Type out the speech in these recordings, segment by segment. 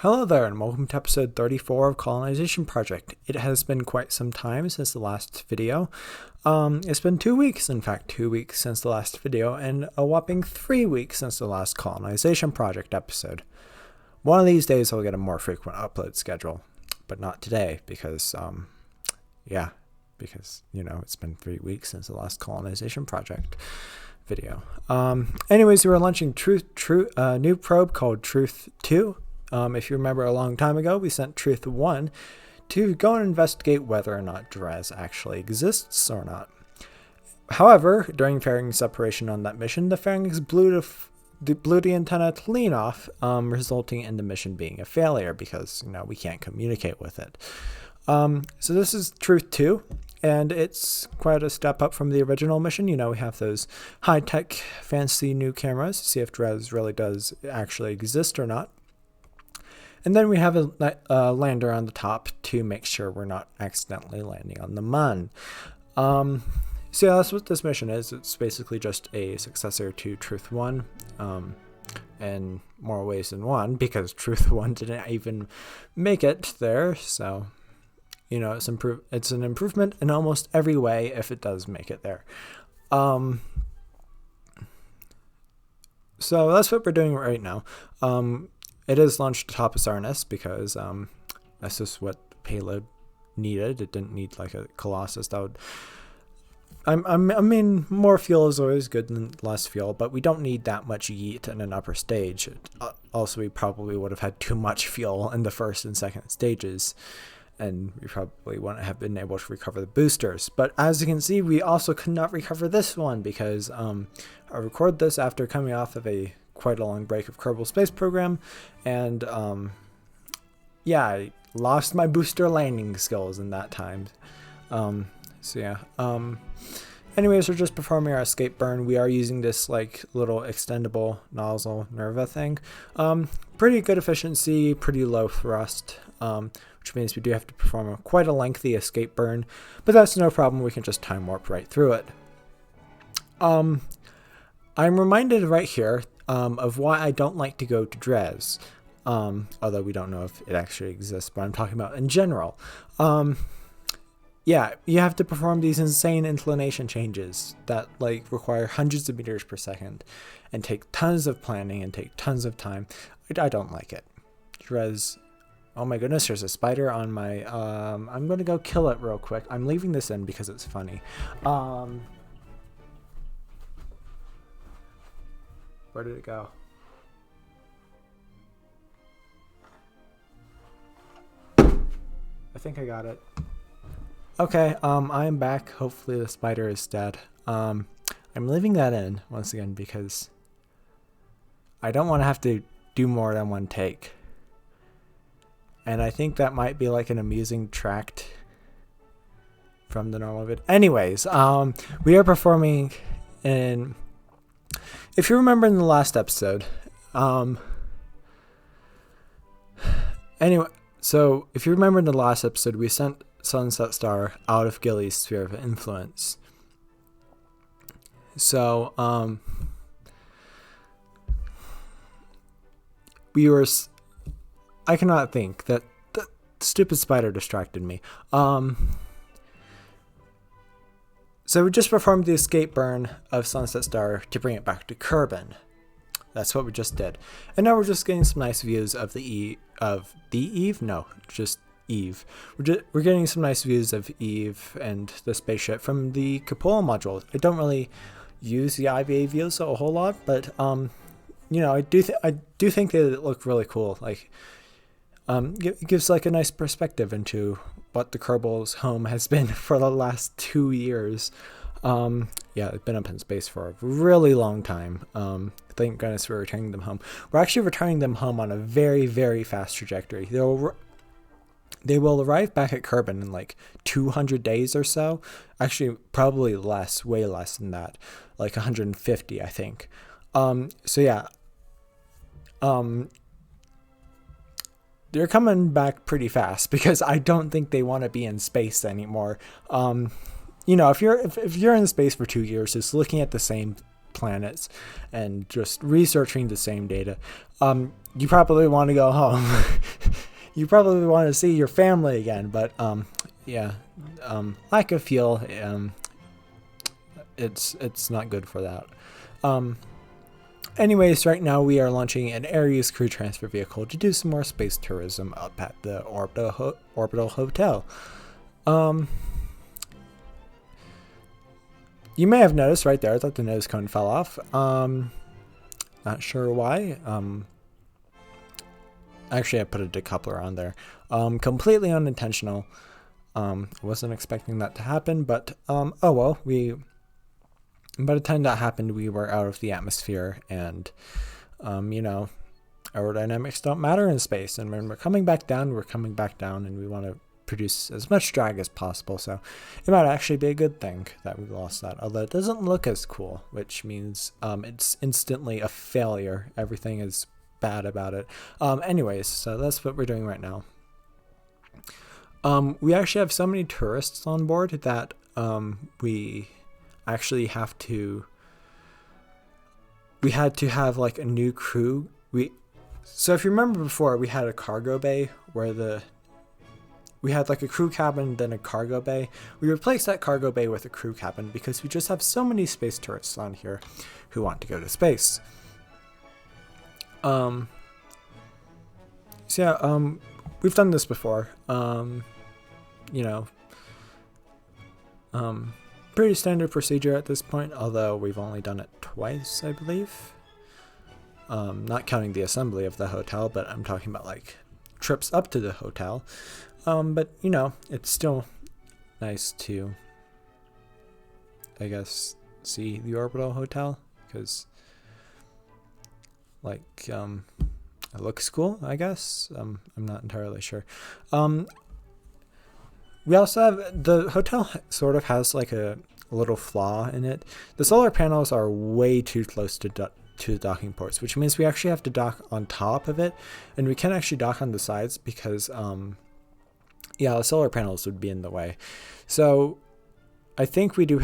Hello there, and welcome to episode 34 of Colonization Project. It has been quite some time since the last video. It's been 2 weeks, in fact, 2 weeks since the last video, and a whopping 3 weeks since the last Colonization Project episode. One of these days I'll get a more frequent upload schedule, but not today because, it's been 3 weeks since the last Colonization Project video. Anyways, we were launching a new probe called Truth 2. If you remember a long time ago, we sent Truth 1 to go and investigate whether or not Dres actually exists or not. However, during fairing separation on that mission, the fairings blew the antenna clean off, resulting in the mission being a failure because, we can't communicate with it. So this is Truth 2, and it's quite a step up from the original mission. We have those high-tech, fancy new cameras to see if Dres really does actually exist or not. And then we have a lander on the top to make sure we're not accidentally landing on the moon. So yeah, that's what this mission is. It's basically just a successor to Truth 1, in more ways than one, because Truth 1 didn't even make it there. So, it's an improvement in almost every way if it does make it there. So that's what we're doing right now. It is launched atop a Sarnus because that's just what payload needed. It didn't need like a Colossus. More fuel is always good than less fuel, but we don't need that much yeet in an upper stage. Also, we probably would have had too much fuel in the first and second stages, and we probably wouldn't have been able to recover the boosters. But as you can see, we also could not recover this one because I recorded this after coming off of quite a long break of Kerbal Space Program, and I lost my booster landing skills in that time. Anyways, we're just performing our escape burn. We are using this little extendable nozzle Nerva thing. Pretty good efficiency, pretty low thrust, which means we do have to perform quite a lengthy escape burn, but that's no problem. We can just time warp right through it. I'm reminded right here of why I don't like to go to Dres, although we don't know if it actually exists, but I'm talking about in general. You have to perform these insane inclination changes that require hundreds of meters per second and take tons of planning and take tons of time. I don't like it. Dres, oh my goodness, there's a spider on my, I'm going to go kill it real quick. I'm leaving this in because it's funny. Where did it go? I think I got it. Okay, I'm back. Hopefully the spider is dead. I'm leaving that in once again because I don't want to have to do more than one take. And I think that might be an amusing tract from the normal vid. Anyways, we are performing in... If you remember in the last episode, if you remember in the last episode, we sent Sunset Star out of Gilly's sphere of influence. So, I cannot think that stupid spider distracted me. So we just performed the escape burn of Sunset Star to bring it back to Kerbin. That's what we just did. And now we're just getting some nice views of Eve. No, just Eve. We're getting some nice views of Eve and the spaceship from the cupola module. I don't really use the IVA views a whole lot, but I do think that it look really cool. It gives a nice perspective into what the Kerbal's home has been for the last 2 years. It's been up in space for a really long time. Thank goodness we're returning them home. We're actually returning them home on a very, very fast trajectory. They will arrive back at Kerbin in 200 days or so. Actually, probably less, way less than that. 150, I think. They're coming back pretty fast because I don't think they want to be in space anymore. If you're in space for 2 years, just looking at the same planets and just researching the same data, you probably want to go home. you probably want to see your family again, but yeah, lack of fuel, it's not good for that. Anyways, right now we are launching an Ares crew transfer vehicle to do some more space tourism up at the orbital hotel. You may have noticed right there that the nose cone fell off. Not sure why. Actually, I put a decoupler on there. Completely unintentional. Wasn't expecting that to happen, but oh well. By the time that happened, we were out of the atmosphere, and you know, aerodynamics don't matter in space. And when we're coming back down, and we want to produce as much drag as possible. So it might actually be a good thing that we lost that. Although it doesn't look as cool, which means it's instantly a failure. Everything is bad about it. Anyways, so that's what we're doing right now. We actually have so many tourists on board that we actually had to have like a new crew. So if you remember before, we had a cargo bay where we had like a crew cabin, then a cargo bay. We replaced that cargo bay with a crew cabin because we just have so many space tourists on here who want to go to space. So yeah, we've done this before. You know, pretty standard procedure at this point, although we've only done it twice, I believe. Not counting the assembly of the hotel, but I'm talking about like trips up to the hotel. But you know, it's still nice to, I guess, see the orbital hotel because like it looks cool, I guess. I'm not entirely sure. We also have, the hotel sort of has like a little flaw in it. The solar panels are way too close to the docking ports, which means we actually have to dock on top of it, and we can't actually dock on the sides because yeah, the solar panels would be in the way. So I think we do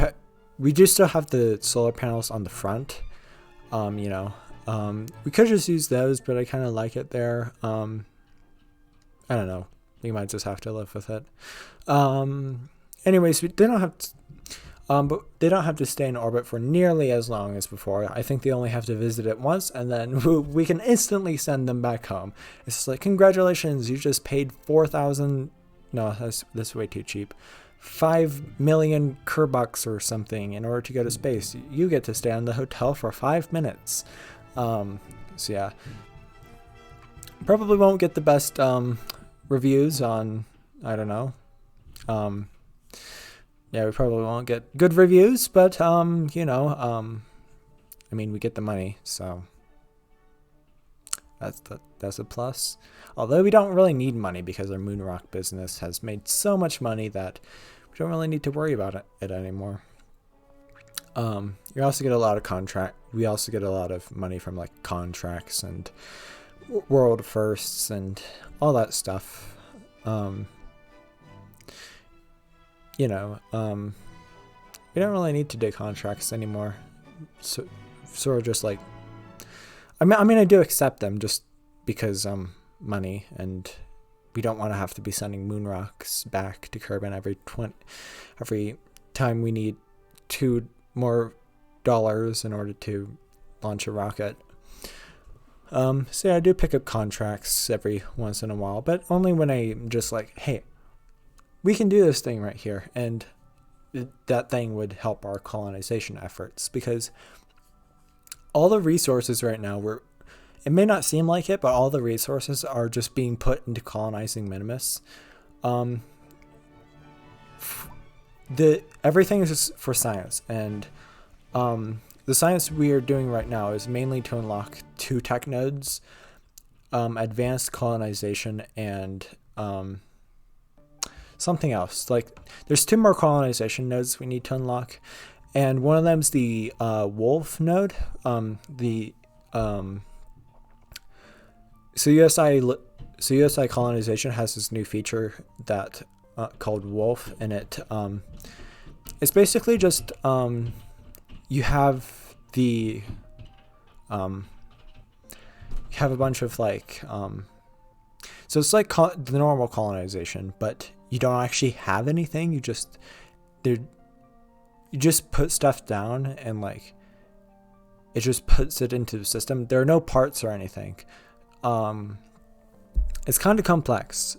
still have the solar panels on the front. You know, we could just use those, but I kind of like it there. I don't know. We might just have to live with it. Anyways, they don't have to, but they don't have to stay in orbit for nearly as long as before. I think they only have to visit it once, and then we can instantly send them back home. It's just like, congratulations, you just paid 4,000. No, that's way too cheap. 5 million Kerbucks or something in order to go to space. You get to stay in the hotel for 5 minutes. So yeah, probably won't get the best reviews on, I don't know. Yeah, we probably won't get good reviews, but you know, I mean, we get the money, so that's a plus. Although we don't really need money because our moon rock business has made so much money that we don't really need to worry about it anymore. You also get a lot of we also get a lot of money from like contracts and world firsts and all that stuff. You know, we don't really need to do contracts anymore. So sort of just like, I mean, I do accept them just because money, and we don't want to have to be sending moon rocks back to Kerbin every time we need $2 more in order to launch a rocket. So yeah, I do pick up contracts every once in a while, but only when I'm just like, hey, we can do this thing right here, and that thing would help our colonization efforts, because all the resources right now, it may not seem like it, but all the resources are just being put into colonizing Minimus. Everything is just for science, and the science we are doing right now is mainly to unlock 2 tech nodes, advanced colonization, and something else. Like, there's 2 more colonization nodes we need to unlock, and one of them is the Wolf node. So USI colonization has this new feature that called Wolf, and it's basically just you have a bunch of like so So it's like the normal colonization, but you don't actually have anything. You just put stuff down, and like it just puts it into the system. There are no parts or anything. It's kind of complex.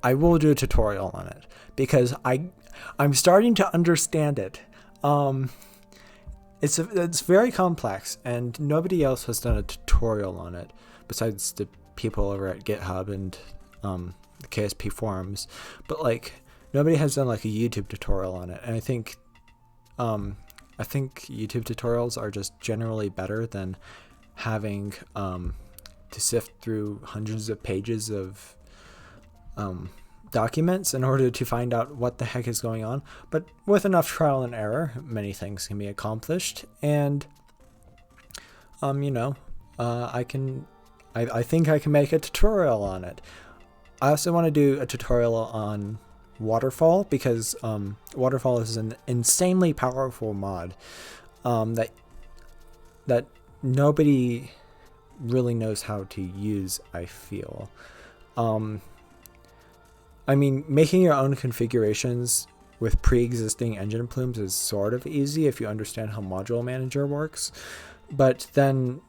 I will do a tutorial on it because I'm starting to understand it. It's very complex, and nobody else has done a tutorial on it besides the people over at GitHub and the KSP forums. But like nobody has done like a YouTube tutorial on it, and I think YouTube tutorials are just generally better than having to sift through hundreds of pages of documents in order to find out what the heck is going on. But with enough trial and error, many things can be accomplished. And I think I can make a tutorial on it. I also want to do a tutorial on Waterfall, because Waterfall is an insanely powerful mod that nobody really knows how to use, I feel. I mean, making your own configurations with pre-existing engine plumes is sort of easy if you understand how Module Manager works, but then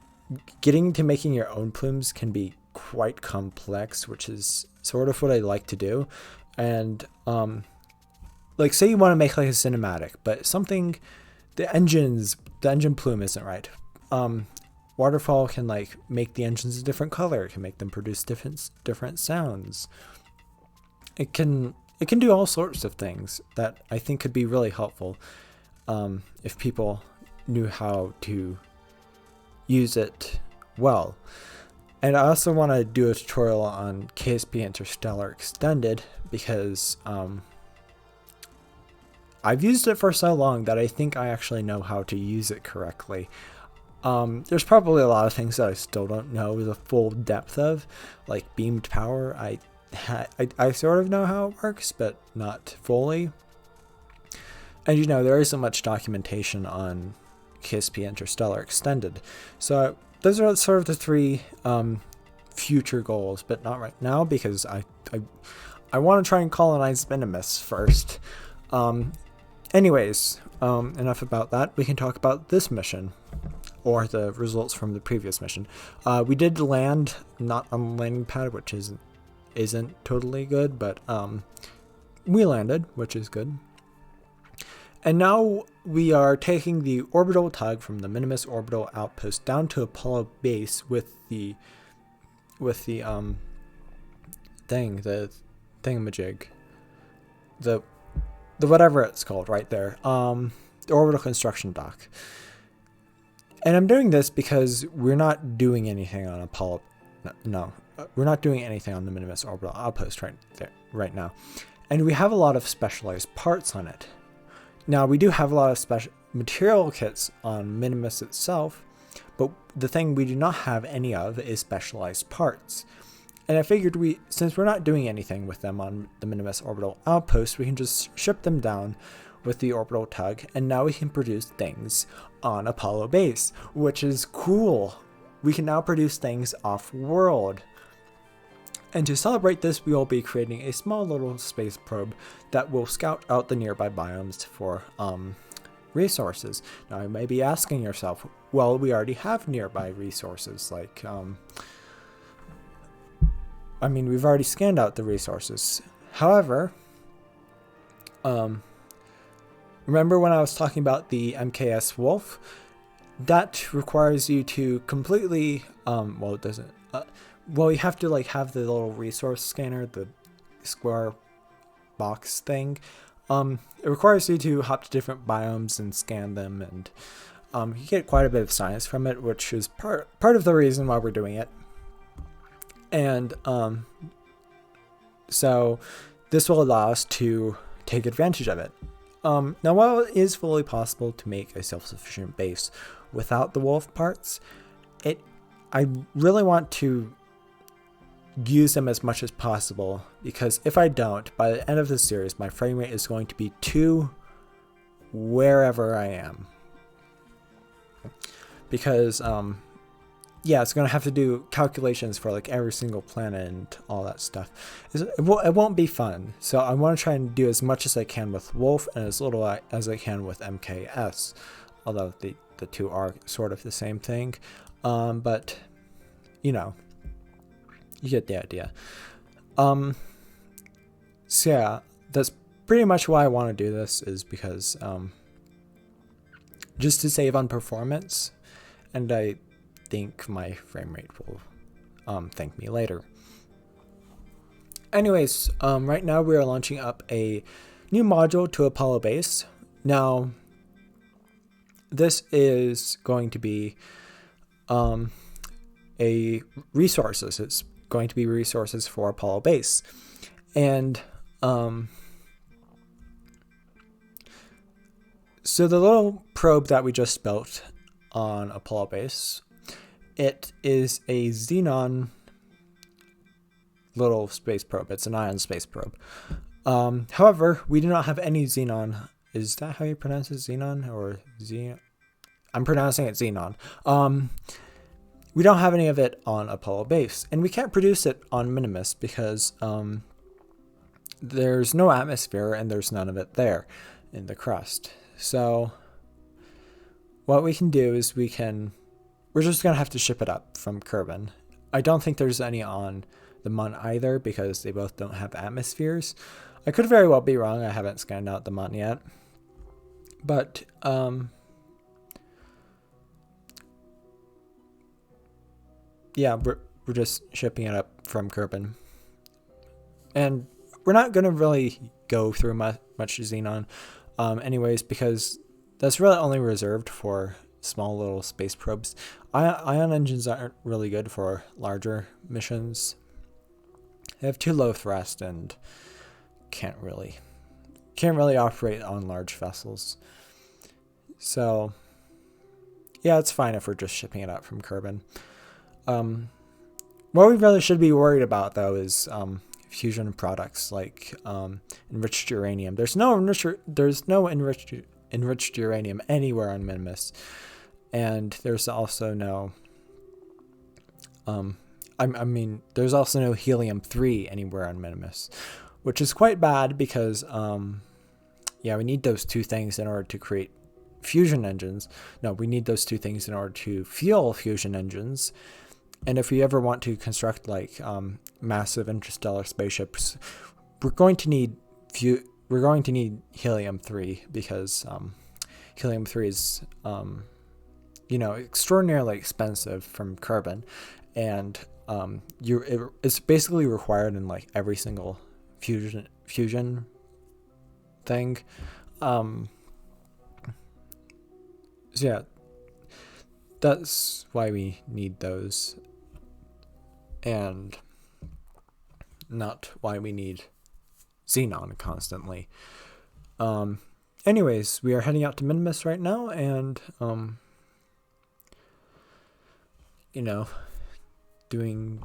getting to making your own plumes can be quite complex, which is sort of what I like to do. And like say you want to make like a cinematic, but the engine plume isn't right. Waterfall can like make the engines a different color, it can make them produce different sounds. It can do all sorts of things that I think could be really helpful if people knew how to use it well. And I also want to do a tutorial on KSP Interstellar Extended, because I've used it for so long that I think I actually know how to use it correctly. There's probably a lot of things that I still don't know the full depth of, like beamed power. I sort of know how it works, but not fully. And there isn't much documentation on KSP Interstellar Extended. So those are sort of the three future goals, but not right now, because I want to try and colonize Biomes first. Anyways, enough about that. We can talk about this mission, or the results from the previous mission. We did land not on the landing pad, which isn't totally good, but we landed, which is good. And now we are taking the orbital tug from the Biomes orbital outpost down to Apollo base with the thingamajig, the whatever it's called right there, the orbital construction dock. And I'm doing this because we're not doing anything on Apollo. No, we're not doing anything on the Biomes orbital outpost right now, and we have a lot of specialized parts on it. Now, we do have a lot of special material kits on Biomes itself, but the thing we do not have any of is specialized parts. And I figured since we're not doing anything with them on the Biomes orbital outpost, we can just ship them down with the orbital tug, and now we can produce things on Apollo base, which is cool. We can now produce things off-world. And to celebrate this, we will be creating a small little space probe that will scout out the nearby biomes for resources. Now, you may be asking yourself, well, we already have nearby resources. Like, we've already scanned out the resources. However, remember when I was talking about the MKS Wolf? That requires you to completely, it doesn't. You have to have the little resource scanner, the square box thing. It requires you to hop to different biomes and scan them, and you get quite a bit of science from it, which is part of the reason why we're doing it. And so this will allow us to take advantage of it. Now, while it is fully possible to make a self-sufficient base without the wolf parts, I really want to use them as much as possible, because if I don't, by the end of the series, my frame rate is going to be 2 wherever I am. Because yeah, it's going to have to do calculations for like every single planet and all that stuff. It won't be fun. So I want to try and do as much as I can with Wolf and as little as I can with MKS. Although the two are sort of the same thing. But, you know, you get the idea. So yeah, that's pretty much why I want to do this, is because just to save on performance, and I think my frame rate will thank me later. Anyways, right now we are launching up a new module to Apollo base. Now, this is going to be a resources. It's going to be resources for Apollo base, and so the little probe that we just built on Apollo base, it is a Xenon little space probe. It's an ion space probe. However, we do not have any Xenon. Is that how you pronounce it? Xenon or Xenon? I'm pronouncing it Xenon. We don't have any of it on Apollo base, and we can't produce it on Minimus because there's no atmosphere and there's none of it there in the crust. So what we can do is we're just going to have to ship it up from Kerbin. I don't think there's any on the Mun either because they both don't have atmospheres. I could very well be wrong. I haven't scanned out the Mun yet. But yeah, we're just shipping it up from Kerbin. And we're not going to really go through much Xenon anyways, because that's really only reserved for small little space probes. Ion engines aren't really good for larger missions. They have too low thrust and can't really operate on large vessels. So yeah, it's fine if we're just shipping it out from Kerbin. What we really should be worried about though is fusion products like enriched uranium. There's no enriched uranium anywhere on Minimus, and there's also no there's also no helium-3 anywhere on Minimus, which is quite bad because yeah, we need those two things in order to create fusion engines. No, we need those two things in order to fuel fusion engines. And if we ever want to construct like massive interstellar spaceships, we're going to need helium-3 because helium-3 is extraordinarily expensive from Kerbin, and it's basically required in like every single fusion thing. So yeah, that's why we need those, and not why we need Xenon constantly. Anyways, we are heading out to Minimus right now, and doing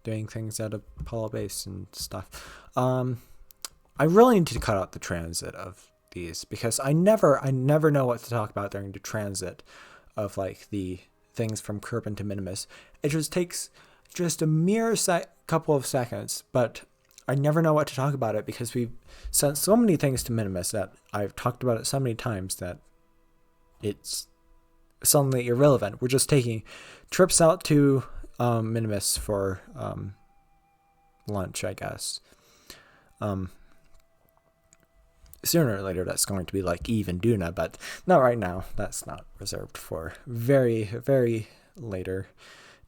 things at Apollo base and stuff. I really need to cut out the transit of these because I never know what to talk about during the transit of like the things from Kerbin to Minimus. It just takes just a mere couple of seconds, but I never know what to talk about it because we've sent so many things to Minimus that I've talked about it so many times that it's suddenly irrelevant. We're just taking trips out to Minimus for lunch, I guess. Sooner or later that's going to be like Eve and Duna, but not right now. That's not reserved for very, very later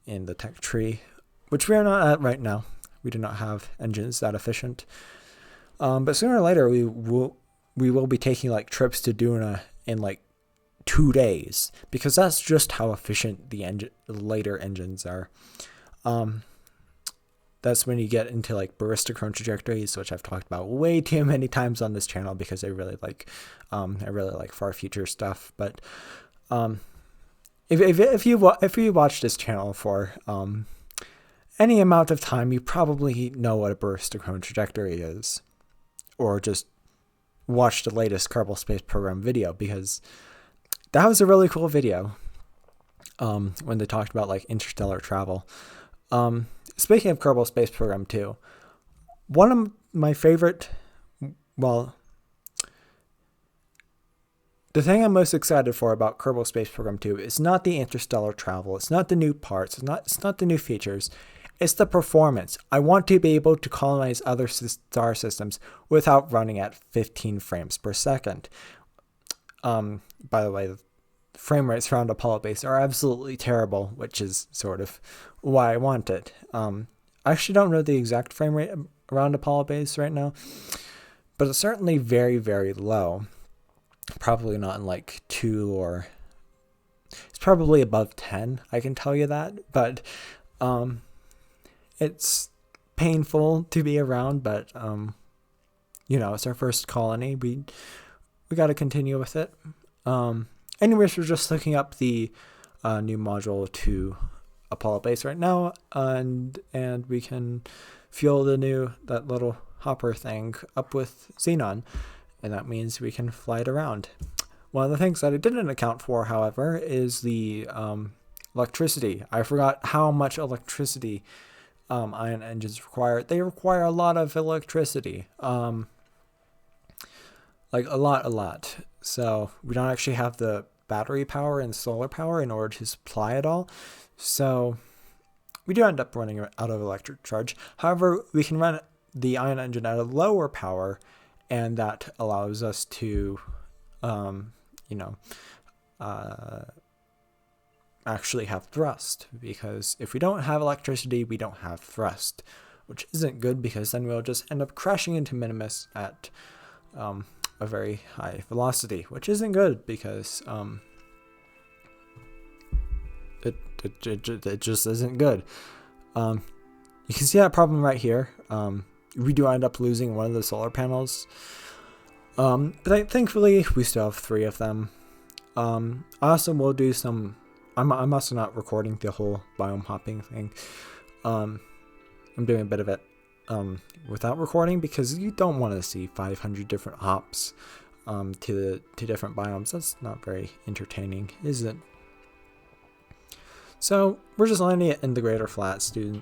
in the tech tree, which we are not at right now. We do not have engines that efficient. But sooner or later we will be taking like trips to Duna in like 2 days, because that's just how efficient the later engines are. That's when you get into like baristochrone trajectories, which I've talked about way too many times on this channel because I really like far future stuff. But if you watch this channel for any amount of time, you probably know what a baristochrone trajectory is, or just watch the latest Kerbal Space Program video because that was a really cool video. when they talked about like interstellar travel. Speaking of Kerbal Space Program 2, one of my favorite, well, the thing I'm most excited for about Kerbal Space Program 2 is not the interstellar travel, it's not the new parts, it's not the new features, it's the performance. I want to be able to colonize other star systems without running at 15 frames per second. By the way, the frame rates around Apollo base are absolutely terrible, which is sort of why I want it. I actually don't know the exact frame rate around Apollo base right now, but it's certainly very, very low. Probably not in like 2 or... It's probably above 10, I can tell you that, but it's painful to be around, but you know, it's our first colony. We got to continue with it. Anyways, we're just looking up the new module to Apollo base right now, and we can fuel that little hopper thing up with Xenon, and that means we can fly it around. One of the things that I didn't account for, however, is the electricity. I forgot how much electricity ion engines require. They require a lot of electricity, like a lot. So we don't actually have the battery power and solar power in order to supply it all. So we do end up running out of electric charge. However, we can run the ion engine at a lower power, and that allows us to, actually have thrust, because if we don't have electricity, we don't have thrust, which isn't good, because then we'll just end up crashing into Minimus at a very high velocity, which isn't good, because it just isn't good. You can see that problem right here. We do end up losing one of the solar panels, but thankfully we still have 3 of them. I also will do some... I'm also not recording the whole biome hopping thing. I'm doing a bit of it without recording, because you don't want to see 500 different hops to different biomes. That's not very entertaining, is it? So we're just landing it in the Greater Flats. We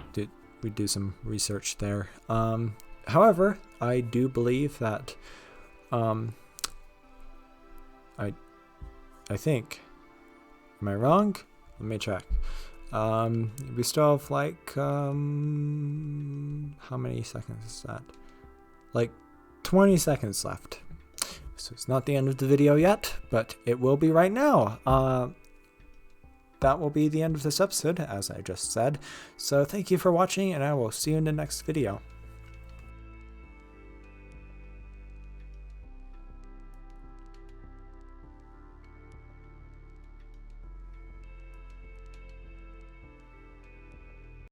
do some research there. However, I do believe that I think, am I wrong? Let me check. We still have like how many seconds is that? Like 20 seconds left. So it's not the end of the video yet, but it will be right now. That will be the end of this episode, as I just said. So thank you for watching, and I will see you in the next video.